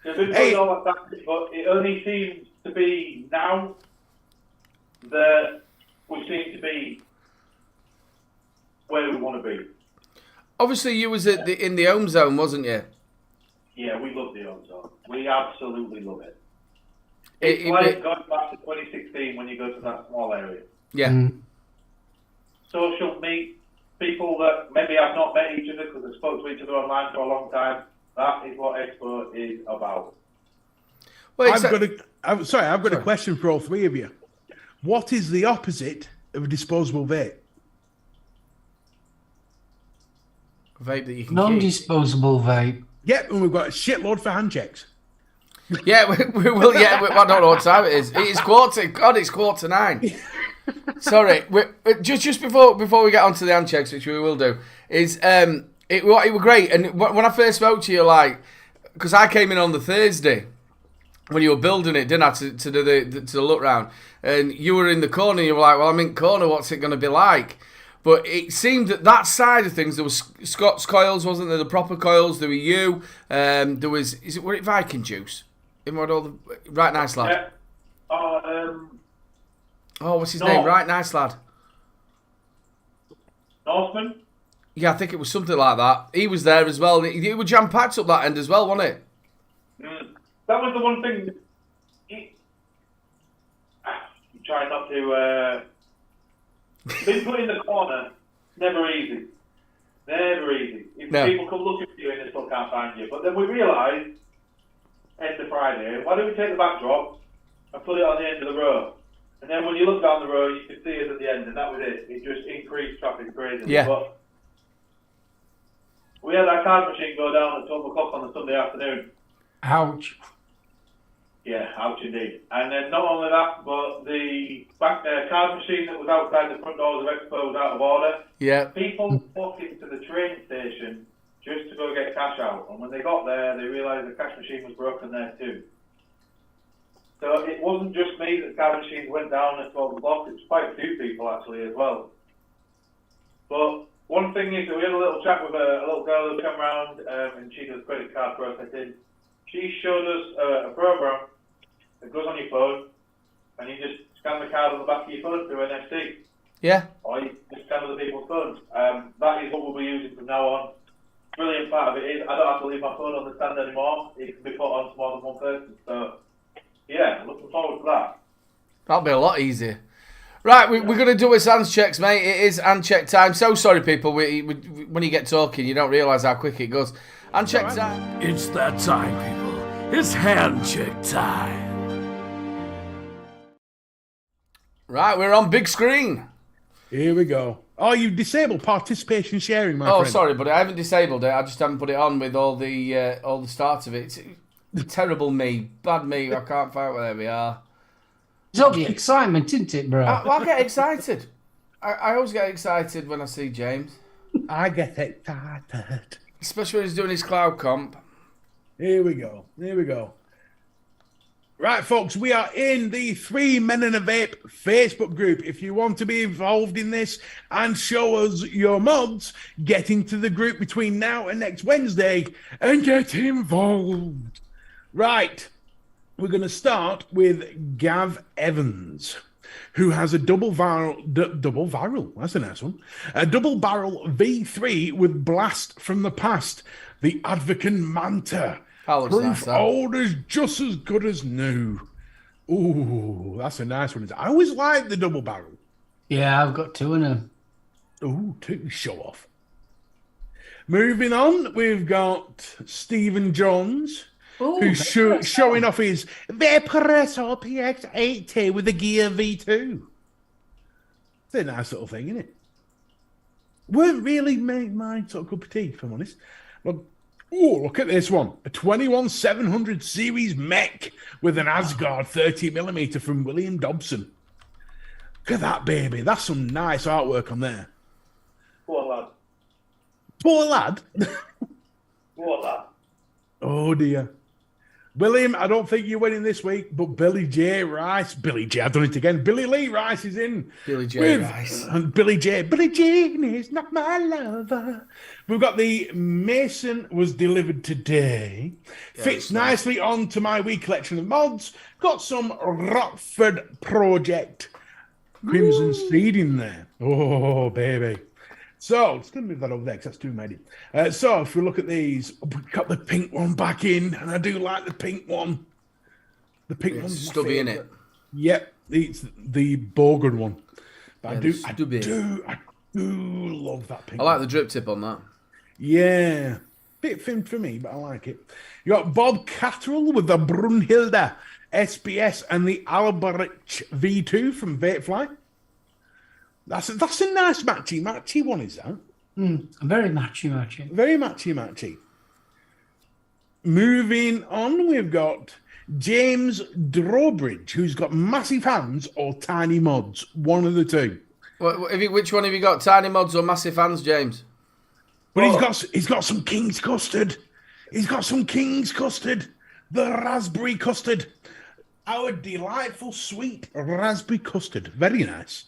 M: So we've been doing all that, but it only seems to be now that we seem to be where we want to be.
I: Obviously, you was in the home zone, wasn't you?
M: Yeah, we love the home zone. We absolutely love it. It's like going back to 2016 when you go to that small area.
I: Yeah.
M: Social meet, people that maybe have not met each other because they spoke to each other online for a long time. That is what Expo is about.
J: Well, I've got a question for all three of you. What is the opposite of a disposable vape?
I: Vape that you can
K: Non-disposable vape.
J: Yep, and we've got a shitload for hand checks.
I: Yeah, we will. Yeah, I don't know what time it is. It is quarter. God, it's 8:45. Sorry, just before we get onto the hand checks, which we will do, is it were great. And when I first spoke to you, like, because I came in on the Thursday, when you were building it, didn't I, to do the look round, and you were in the corner. You were like, "Well, I'm in corner. What's it going to be like?" But it seemed that side of things, there was Scott's coils, wasn't there? The proper coils. There were you. There was were it Viking juice? In what all the right nice lad.
M: Yeah.
I: Oh, what's his name? Right nice lad.
M: Northman.
I: Yeah, I think it was something like that. He was there as well. It was jam packed up that end as well, wasn't it?
M: That was the one thing. Try not to. Being put in the corner, never easy. Never easy. If people come looking for you and they still can't find you. But then we realised, end of Friday, why don't we take the backdrop and put it on the end of the row? And then when you look down the road, you could see us at the end, and that was it. It just increased traffic crazily.
I: Yeah.
M: But we had our card machine go down at 12 o'clock on a Sunday afternoon.
K: Ouch.
M: Yeah, ouch indeed. And then not only that, but the card machine that was outside the front doors of Expo was out of order.
I: Yeah.
M: People walked into the train station just to go get cash out. And when they got there, they realised the cash machine was broken there too. So it wasn't just me that the card machines went down at 12 o'clock. It was quite a few people actually as well. But one thing is that we had a little chat with a little girl who came around and she does credit card processing. She showed us a program that goes on your phone and you just scan the card on the back of your phone through NFC.
I: Yeah.
M: Or you just scan other people's phones. That is what we'll be using from now on. Brilliant part of it is I don't have to leave my phone on the stand anymore. It can be put on to more than one person. So, yeah, looking forward to that.
I: That'll be a lot easier. Right, we're going to do his hands checks, mate. It is hand check time. So sorry, people. When you get talking, you don't realise how quick it goes. Hand check time.
N: It's that time, people. It's hand check time.
I: Right, we're on big screen.
J: Here we go. Oh, you've disabled participation sharing, my
I: friend.
J: friend.
I: Sorry, but I haven't disabled it. I just haven't put it on with all the starts of it. It's terrible me. Bad me. I can't find where we are.
K: It's all the excitement, isn't it, bro?
I: I get excited. I always get excited when I see James.
J: I get excited.
I: Especially when he's doing his cloud comp.
J: Here we go. Here we go. Right, folks, we are in the 3 Men and a Vape Facebook group. If you want to be involved in this and show us your mods, get into the group between now and next Wednesday and get involved. Right, we're going to start with Gav Evans, who has a double barrel, that's a nice one, a double barrel V3 with blast from the past, the Advocate Manta. Proof old is just as good as new. Ooh, that's a nice one. I always like the double barrel.
K: Yeah, I've got two in them.
J: Ooh, two show off. Moving on, we've got Stephen Jones, who's showing off his Vaporesso PX80 with a Gear V2. It's a nice little thing, isn't it? Weren't really my sort of cup of tea, if I'm honest. Well, oh, look at this one. A 21700 series mech with an Asgard 30mm from William Dobson. Look at that, baby. That's some nice artwork on there.
M: Poor lad.
J: Poor lad?
M: Poor lad.
J: Oh, dear. William, I don't think you're winning this week, but Billy J. Rice. Billy J. I've done it again. Billy Lee Rice is in.
I: Billy J. Rice.
J: And Billy J. Billy Jean is not my lover. We've got the Mason was delivered today. Yeah, fits nicely onto my wee collection of mods. Got some Rockford Project Crimson Seed in there. Oh, baby. So, it's going to move that over there because that's too many. So, if we look at these, we've got the pink one back in, and I do like the pink one. The pink one's
I: stubby, in it.
J: Yep, it's the Bogan one. But
I: Yeah,
J: I do love that pink
I: I like
J: one.
I: the drip tip on that.
J: Yeah. Bit thin for me, but I like it. You got Bob Catterall with the Brunhilde SPS and the Alberich V2 from Vatefly. That's a nice matchy one, is that?
K: Very matchy.
J: Very matchy. Moving on, we've got James Drawbridge, who's got massive hands or tiny mods. One of the two.
I: Which one have you got? Tiny mods or massive hands, James?
J: But he's got some King's Custard. He's got some King's Custard. the raspberry custard. Our delightful, sweet raspberry custard. Very nice.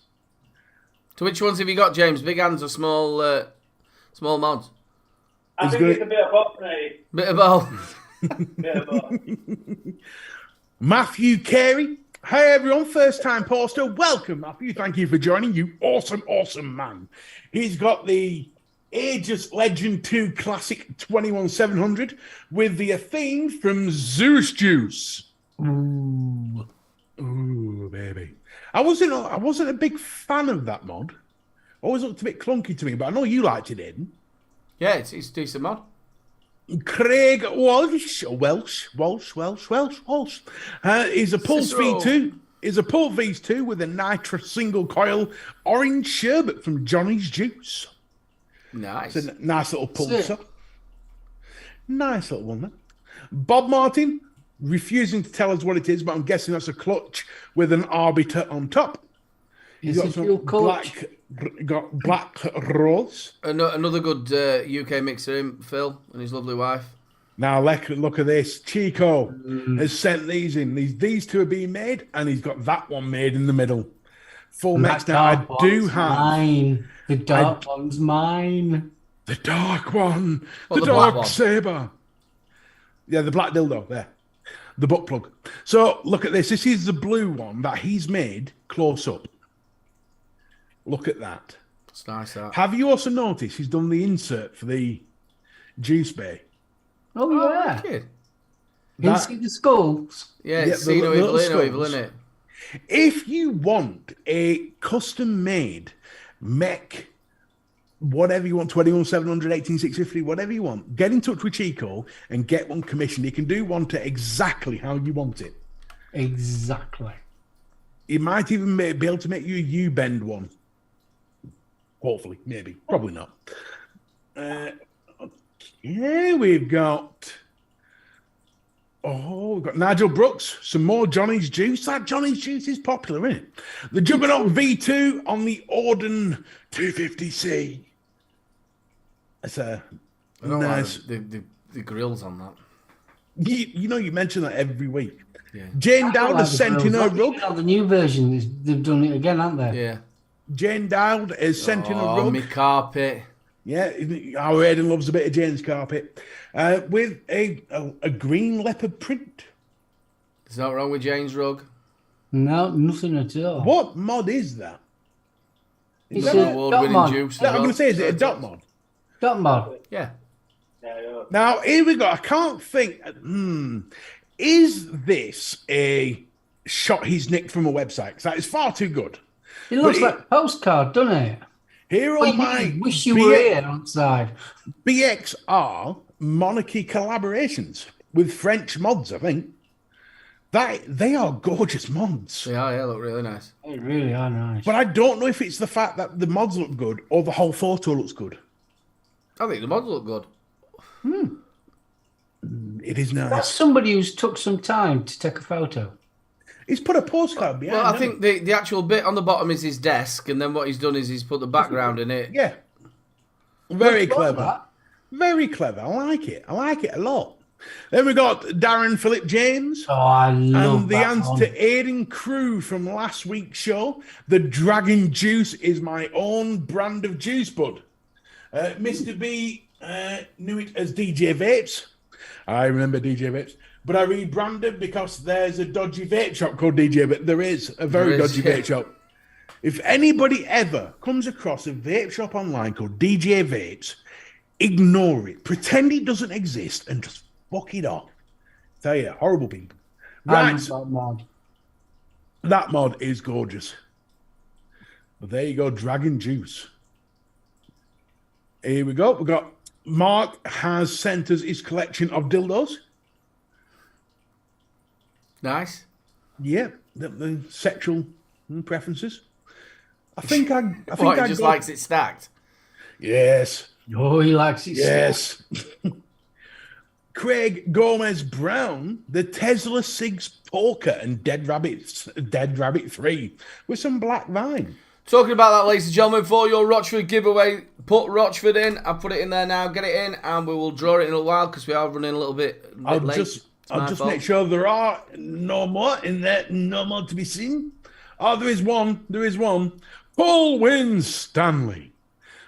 I: So which ones have you got, James? Big hands or small mods?
M: I think it's a bit of both, mate.
I: Bit of both.
M: Bit of both.
J: Matthew Carey. Hey everyone, first time poster. Welcome, Matthew. Thank you for joining. You awesome man. He's got the Aegis Legend 2 Classic 21700 with the theme from Zeus Juice. Ooh, baby. I wasn't a big fan of that mod. Always looked a bit clunky to me, but I know you liked it, Aiden.
I: Yeah, it's a decent mod.
J: Craig Walsh. Is a Pulse V2. Is a Pulse V2 with a Nitra single coil orange sherbet from Johnny's Juice.
I: Nice.
J: It's a nice little pulsar. Nice little one, man. Bob Martin, refusing to tell us what it is, but I'm guessing that's a clutch with an arbiter on top. He's got some black rose.
I: Another good UK mixer, him, Phil, and his lovely wife.
J: Now look at this. Chico has sent these in. These two are being made, and he's got that one made in the middle. Full mix. Now I do have
K: mine. The dark one's mine.
J: The dark one.
I: What,
J: the
I: the black
J: dark
I: one?
J: saber. Yeah, the black dildo there. The butt plug. So look at this. This is the blue one that he's made close up. Look at that.
I: It's nice, that.
J: Have you also noticed he's done the insert for the juice bay?
K: Oh, yeah.
I: Kid.
K: You see the skulls?
I: Yeah, it's Sino Evil, isn't it?
J: If you want a custom-made mech, whatever you want, 21700, 18650, whatever you want, get in touch with Chico and get one commissioned. He can do one to exactly how you want it.
K: Exactly.
J: He might even be able to make you a U-bend one. Hopefully, maybe. Probably not. Okay, we've got Nigel Brooks, some more Johnny's Juice. That Johnny's Juice is popular, isn't it? The Juggernaut V2 on the Auden 250C. That's a nice.
I: Like the grills on that.
J: You know, you mention that every week.
I: Yeah.
J: Jane Dowd has sent in her rug.
K: The new version, they've done it again, haven't they?
I: Yeah.
J: Jane Dowd has sent in a rug.
I: My carpet.
J: Yeah, our Aiden loves a bit of Jane's carpet. With a green leopard print.
I: There's nothing wrong with Jane's rug.
K: No, nothing at all.
J: What mod is that?
K: It's a dot mod.
I: Juice.
J: I'm going to say, is it a dot mod?
K: Dot mod.
I: Yeah.
J: Now, here we go. I can't think. Is this a shot he's nicked from a website? Because that is far too good.
K: It looks like a postcard, doesn't it?
J: Here are my
K: wish you were here outside.
J: BXR Monarchy collaborations with French mods, I think. They are gorgeous mods.
I: They are, yeah, look really nice.
K: They really are nice.
J: But I don't know if it's the fact that the mods look good or the whole photo looks good.
I: I think the mods look good.
J: It is nice.
K: That's somebody who's took some time to take a photo.
J: He's put a postcard behind.
I: Well, I think the actual bit on the bottom is his desk, and then what he's done is he's put the background in it.
J: Yeah. Very clever. Very clever. I like it. I like it a lot. Then we got Darren Philip James.
K: Oh, I love
J: and the answer to Aiden Crew from last week's show. The Dragon Juice is my own brand of juice, bud. Mr. B knew it as DJ Vapes. I remember DJ Vapes. But I rebranded because there's a dodgy vape shop called DJ Vape. There is a very dodgy vape shop. If anybody ever comes across a vape shop online called DJ Vapes, ignore it. Pretend it doesn't exist and just fuck it off. Tell you, horrible people. Right. That mod is gorgeous. But there you go, Dragon Juice. Here we go. We've got Mark has sent us his collection of dildos.
I: Nice.
J: Yeah, the sexual preferences. I think
I: he just likes it stacked.
J: Yes.
K: Oh, he likes it.
J: Yes. Craig Gomez Brown, the Tesla Sigs Poker and Dead Rabbit 3 with some black vine.
I: Talking about that, ladies and gentlemen, for your Rochford giveaway, put Rochford in. I've put it in there now. Get it in, and we will draw it in a while because we are running a little bit late.
J: I'll just make sure there are no more in there, no more to be seen. Oh, there is one. Paul wins Stanley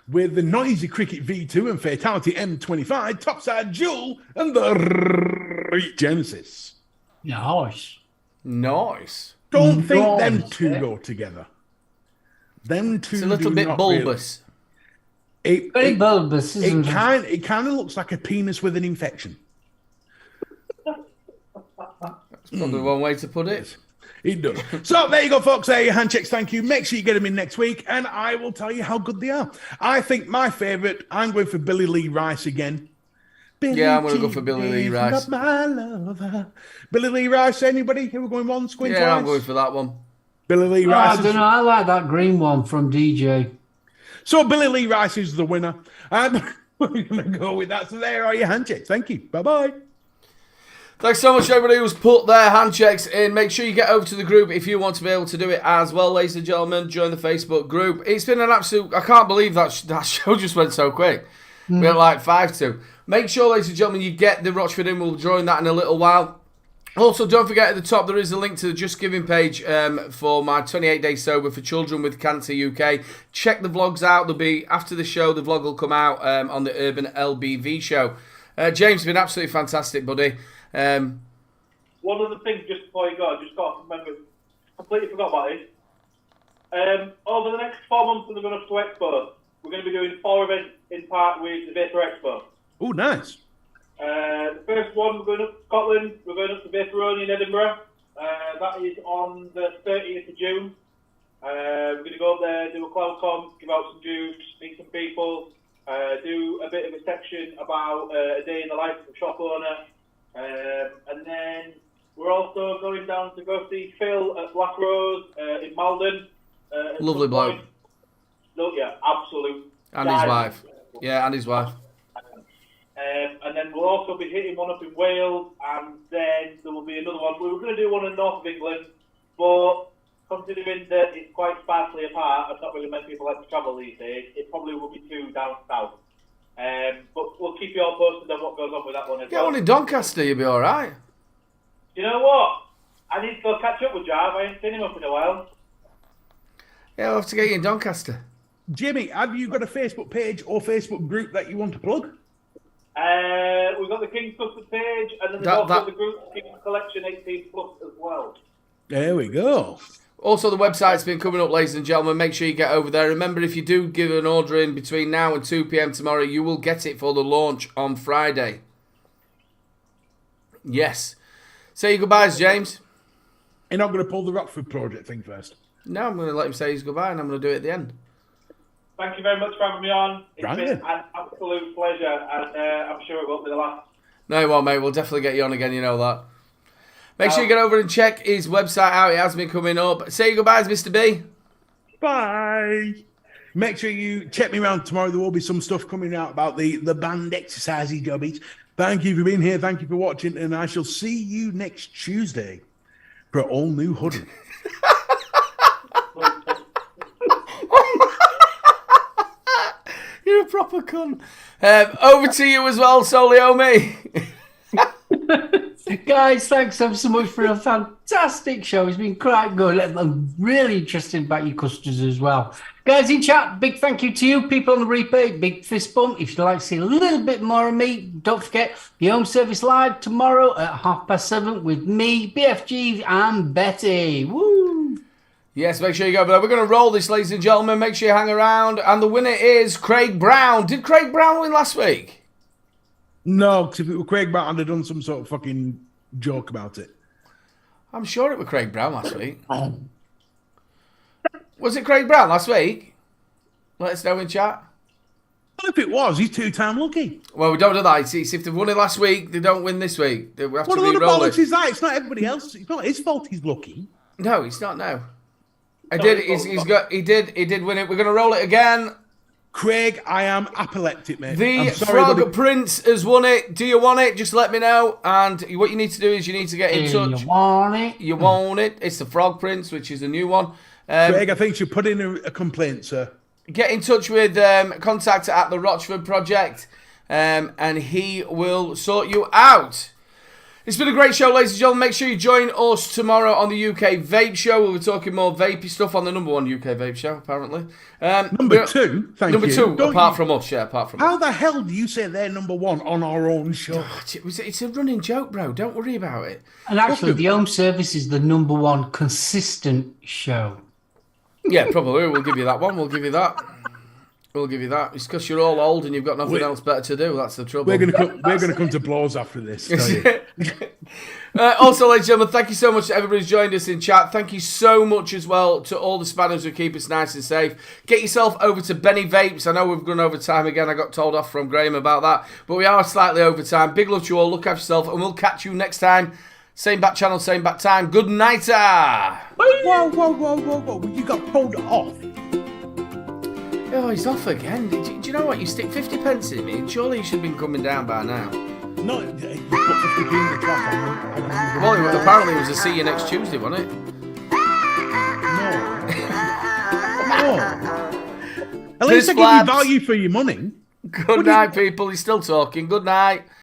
J: with the Noisy Cricket V2 and Fatality M25, Topside Jewel, and the Genesis.
K: Nice.
J: Don't think them two go together. Them two.
I: It's a little bit bulbous.
K: Very bulbous, isn't it?
J: It kind of looks like a penis with an infection.
I: That's probably one way to put it.
J: It does. So there you go, folks. There are your handshakes. Thank you. Make sure you get them in next week, and I will tell you how good they are. I think my favourite, I'm going for Billy Lee Rice again.
I: I'm going to go for Billy Lee Rice.
J: My lover. Billy Lee Rice, anybody? Who are going once, going twice?
I: I'm going for that one.
J: Billy Lee Rice.
K: I don't know. I like that green one from DJ.
J: So Billy Lee Rice is the winner. And we're going to go with that. So there are your handshakes. Thank you. Bye-bye.
I: Thanks so much, everybody who's put their handshakes in. Make sure you get over to the group if you want to be able to do it as well, ladies and gentlemen. Join the Facebook group. It's been an absolute... I can't believe that show just went so quick. We're like 5-2. Make sure, ladies and gentlemen, you get the Rochford in. We'll join that in a little while. Also, don't forget at the top, there is a link to the Just Giving page for my 28-day sober for children with cancer UK. Check the vlogs out. They'll be, after the show, the vlog will come out on the Urban LBV show. James, it's been absolutely fantastic, buddy.
M: One of the things, just before you go, I just got to remember, completely forgot about this. Over the next 4 months of the Run Up to Expo, we're going to be doing 4 events in part with the Vapor Expo.
J: Oh, nice.
M: The first one, we're going up to Scotland. We're going up to Vaporoni in Edinburgh. That is on the 30th of June. We're going to go up there, do a cloud comp, give out some juice, meet some people, do a bit of a section about a day in the life of a shop owner. And then we're also going down to go see Phil at Black Rose in Malden.
I: Lovely bloke.
M: Yeah, absolute.
I: And his wife. Yeah, and his wife.
M: And then we'll also be hitting one up in Wales, and then there will be another one. We were going to do one in North of England, but considering that it's quite sparsely apart, and not really many people like to travel these days, it probably will be 2 down south. But we'll keep you all posted on what goes on with that one as well.
I: Get one in Doncaster, you'll be alright.
M: You know what? I need to go catch up with Jarv. I ain't seen him up in a while.
I: Yeah, I'll have to get you in Doncaster.
J: Jimmy, have you got a Facebook page or Facebook group that you want to plug?
M: We've got the King's Custard page, and then there's also the group King's Collection 18 Plus as well.
J: There we go.
I: Also, the website's been coming up, ladies and gentlemen. Make sure you get over there. Remember, if you do give an order in between now and 2 p.m. tomorrow, you will get it for the launch on Friday. Yes. Say your goodbyes, James.
J: You're not going to pull the Rockford project thing first?
I: No, I'm going to let him say his goodbye, and I'm going to do it at the end.
M: Thank you very much for having me on. It's
J: Right.
M: been an absolute pleasure, and I'm sure it won't be the last.
I: No, it won't, mate. We'll definitely get you on again, you know that. Make sure you get over and check his website out. It has been coming up. Say your goodbyes, Mr. B.
J: Bye. Make sure you check me around tomorrow. There will be some stuff coming out about the band exercisey jobbies. Thank you for being here. Thank you for watching. And I shall see you next Tuesday for an all-new huddle.
I: You're a proper cunt. Over to you as well, Soliomi.
K: Guys, thanks ever so much for a fantastic show. It's been quite good. I'm really interested about your custards as well. Guys in chat, big thank you to you. People on the replay, big fist bump. If you'd like to see a little bit more of me, don't forget the Home Service Live tomorrow at 7:30 with me, BFG, and Betty. Woo!
I: Yes, make sure you go over there. We're going to roll this, ladies and gentlemen. Make sure you hang around. And the winner is Craig Brown. Did Craig Brown win last week?
J: No, because if it were Craig Brown, I'd have done some sort of fucking joke about it.
I: I'm sure it was Craig Brown last week. Was it Craig Brown last week? Let us know in chat.
J: Well, if it was, he's 2-time lucky.
I: Well, we don't do that. It's if they've won it last week, they don't win this week. We have
J: What
I: to
J: a load of
I: re-roll
J: bollocks
I: it.
J: is that? It's not everybody else. It's not his fault he's lucky.
I: No, it's not now. He did win it. We're going to roll it again.
J: Craig, I am apoplectic, mate.
I: The
J: I'm sorry,
I: Frog
J: buddy.
I: Prince has won it. Do you want it? Just let me know. And what you need to do is you need to get in touch.
K: You want it?
I: You want it. It's the Frog Prince, which is a new one.
J: Craig, I think you should put in a complaint, sir.
I: Get in touch with contact at the Rochford Project, and he will sort you out. It's been a great show, ladies and gentlemen. Make sure you join us tomorrow on the UK Vape Show. We'll be talking more vapey stuff on the number 1 UK Vape Show, apparently.
J: Number 2, thank you.
I: Number 2, apart from us, yeah, apart from us.
J: How the hell do you say they're number 1 on our own show?
I: It's a running joke, bro. Don't worry about it.
K: And actually, the Home Service is the number 1 consistent show.
I: Yeah, probably. We'll give you that one. We'll give you that. We'll give you that. It's because you're all old and you've got nothing else better to do. That's the trouble.
J: We're gonna come to blows after this.
I: Also, ladies and gentlemen, thank you so much to everybody who's joined us in chat. Thank you so much as well to all the spanners who keep us nice and safe. Get yourself over to Benny Vapes. I know we've gone over time again. I got told off from Graham about that, but we are slightly over time. Big love to you all. Look after yourself, and we'll catch you next time. Same bat channel, same bat time. Good night.
J: Whoa! You got told off.
I: Oh, he's off again. Do you know what? You stick 50 pence in me, and surely you should have been coming down by now.
J: No, you put 50 in the clock.
I: Well, apparently it was a see you next Tuesday, wasn't it?
J: No. At least I give you value for your money.
I: Good night, people. He's still talking. Good night.